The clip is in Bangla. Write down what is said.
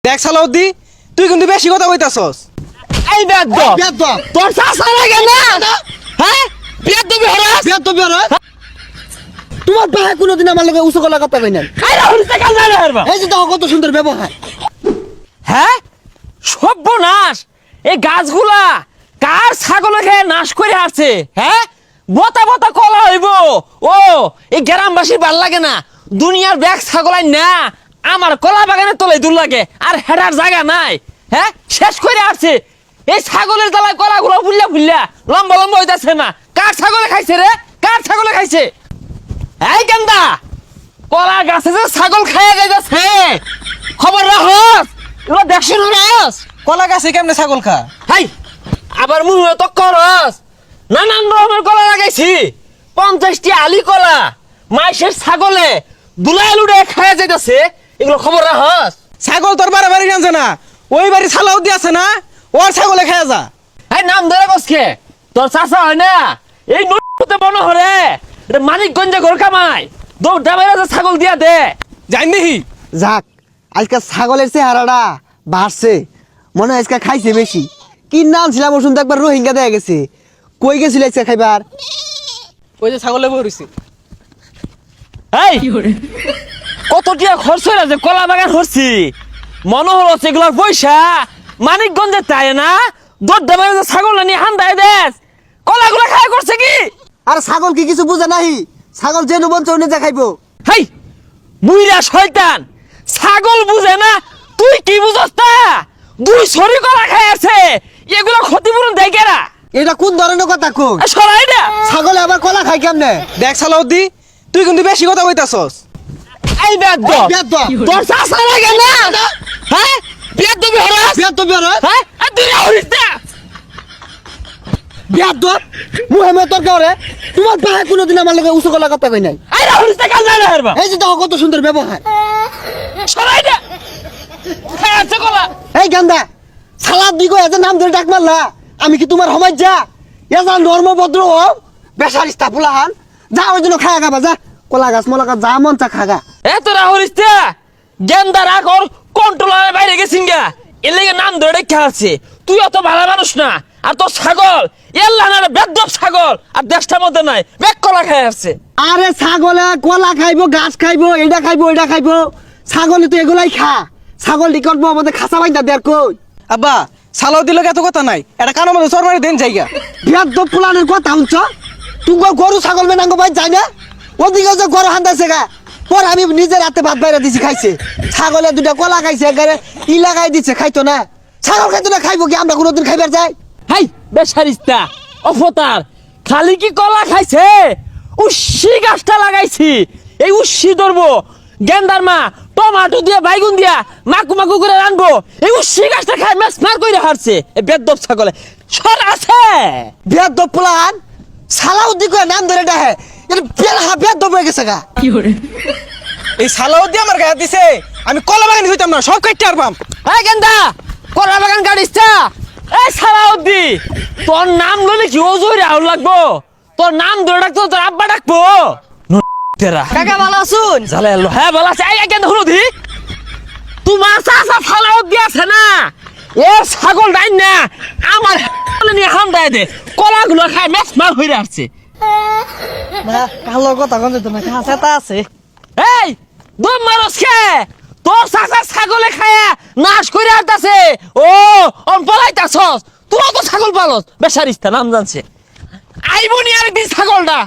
দেখ সালাউদ্দি, তুই কিন্তু বেশি কথা কইতাছস। এই বেদ তোর চাচা লাগে না হ্যাঁ বেদ দিবি হরাস তোমার ভাই কোনোদিন আমার লগে উঁচু গলা কথা কই না। আরে হরিতে কাল না হারবা এই যে দেখো কত সুন্দর ব্যবহার। হ্যাঁ সর্বনাশ, এই গাছগুলা কার ছাগলে খেয়ে নাশ করে আসছে। হ্যাঁ বতা বতা কলা হইব। ও এই গ্রামবাসীর ভাল লাগে না, দুনিয়ার ব্যাগ ছাগলাই না আমার কলা বাগানে তোলে দূর লাগে আর হেডার জায়গা নাই। হ্যাঁ শেষ করে আসছে এই ছাগলের তলায় কলাগুলো ফুললা ফুললা লম্বা লম্বা হইতাছে না। কার ছাগলে খাইছে রে, কার ছাগলে খাইছে? এই গেন্দা, কলা গাছে যে ছাগল খাইয়া যাইতাছে খবর রাখস, এগুলো দেখছো না রাস? কলা গাছে কেমনে ছাগল খা? হাই আবার মুহে তো করস, নানান রকমের কলা লাগাইছি, 50টি আলি কলা মাইসের ছাগলে দুলাই লুড়ে খাইয়া যাইতাছে, এগুলো খবর রাখস? ছাগল তোর বাড়ি জানছে না, ওই বাড়ি সালাউদ্দি আছে না, ওর ছাগলে খেয়ে যা। এই নাম ধরে বসকে তোর চাচা হয় না, এই নতে মনে হরে এটা মানিকগঞ্জে ঘর কামাই, দৌড় ডাবেরা ছাগল দিয়া দে। জান দেখি যাক, আজকে ছাগলের চেহারাটা বাড়ছে, মনে হয় আজকে খাইছে বেশি। কি নাম ছিলাম ওর শুনতে একবার রোহিঙ্গা দেয়া গেছে। কই গেছিল আজকে খাইবার? ওই যে ছাগলে বইছি। এই কত টিয়া খরচ হয়ে যে কলা বাগান করছি, মনে হলো সেগুলোর পয়সা মানিকগঞ্জে তাই না, দৌড় ডাবেরা ছাগল নিয়ে হান্দায় দেশ কলাগুলো খায় করছে কি? আর ছাগল কি কিছু বুঝে নাই? ছাগল যে নুবন চৌনে যা খাইবো। হেই বুইরা শয়তান, ছাগল বুঝে না, তুই কি বুঝস তা? দুই সরি কলা খায় আছে, এগুলো ক্ষতিপূরণ দেয় কেরা? এটা কোন ধরনের কথা কোন? সরাই না। ছাগলে আবার কলা খাই কেমনে? দেখ সালাউদ্দি, তুই কিন্তু বেশি কথা কইতাছস। এই বেদ তোর চাচা লাগে না হ্যাঁ বেদ দিবি হরাস হ্যাঁ আর তুই হরিস না। মুহেমে তোর কারে তোমার ভাই কোনোদিন আমার লগে উঁচু গলা কথা কই নাই। আরে হরিস না কাল না হারবা এই যে দেখো কত সুন্দর ব্যবহার। সরাই না। খায় আছে কলা। এই গান্দা, সালাদ দিগো এত নাম ধরে ডাক মারলা, আমি কি তোমার সমাজ যা? এজা নর্ম ভদ্র হও, বেসারিস্তা ফুলাহান যা, ওই জন্য খায়া খাবা যা, কলা গাছ মলা গাছ যা মন চা খাগা। এ তোরা হরিস না, গেন্দা রাখ ওর কন্ট্রোলারের বাইরে গেছিন গা, এর লেগে নাম ধরে ডেকে আছে। তুই অত ভালো মানুষ না, আর তোর ছাগল এল্লা না বেদ্যপ ছাগল, আর দেশটার মধ্যে নাই বেক কলা খায় আসছে। আরে ছাগলে কলা খাইবো, গাছ খাইবো, এটা খাইবো, এটা খাইবো, ছাগলে তো এগুলাই খা। ছাগল দি করবো আমাদের খাসা বাইন্দা দেয়ার কই? আব্বা, সালাউদ্দির লগে এত কথা নাই, এটা কানো মধ্যে সরমারি দেন জায়গা। বেদ্যপ ফুলানের কথা শুনছ? তুমি গরু ছাগল মেনাঙ্গ বাই যায় না, ওদিকে যে গরু হান্দাছে গা, পর আমি নিজের হাতে ভাত বাইরে দিছি খাইছে। ছাগলে দুটা কলা খাইছে, এগারে ই লাগাই দিচ্ছে, খাইতো না। ছাগল খাইতো না, খাইবো কি আমরা কোনোদিন খাইবার যাই? হাই বেসারিস্তা অফতার, খালি কি কলা খাইছে? উস্সি গাছটা লাগাইছি, এই উস্সি ধরবো, গেন্দার মা টমাটো দিয়ে বাইগুন দিয়া মাকু মাকু করে রানবো, এই উস্সি গাছটা খাই মেস মার করে হারছে এই বেদ্যপ ছাগলে। সর আছে বেদ্যপ ফুলান সালাউদ্দি করে নাম ধরে ডাহে, এটা বেলহা বেদ্যপ হয়ে গেছে গা। এই সালাউদ্দি আমার গায়ে দিছে, আমি কলা বাগানি হইতাম না, সব কাটতে পারবাম। এই গেন্দা কলা বাগান কাটিসটা। এই সালাউদ্দি, তোর নাম লইলে কি ওজোরে আউল লাগবো? তোর নাম ধরে ডাকতো তোর আব্বা ডাকবো তেরা। কাকা ভালো আছুন? জালে এলো হ্যাঁ বলা আছে। এই গেন্দা হলুদি, তোমার চাচা সালাউদ্দি আছে না, এ ছাগল ডাইন না আমার নিয়ে হামদায় দে, কলাগুলো খায় মেস মার হইরে আসছে। কালো কথা কোন তোমার কাছে আছে? এই দম মারস খে, তোর চাচা ছাগলে খায়া নাশ করে আসতেছে। ও অন পলাইতাছস, তুই তো ছাগল পালস, বেসারিস্তা নাম জানছে। আইবনি আরেকদিন ছাগলটা।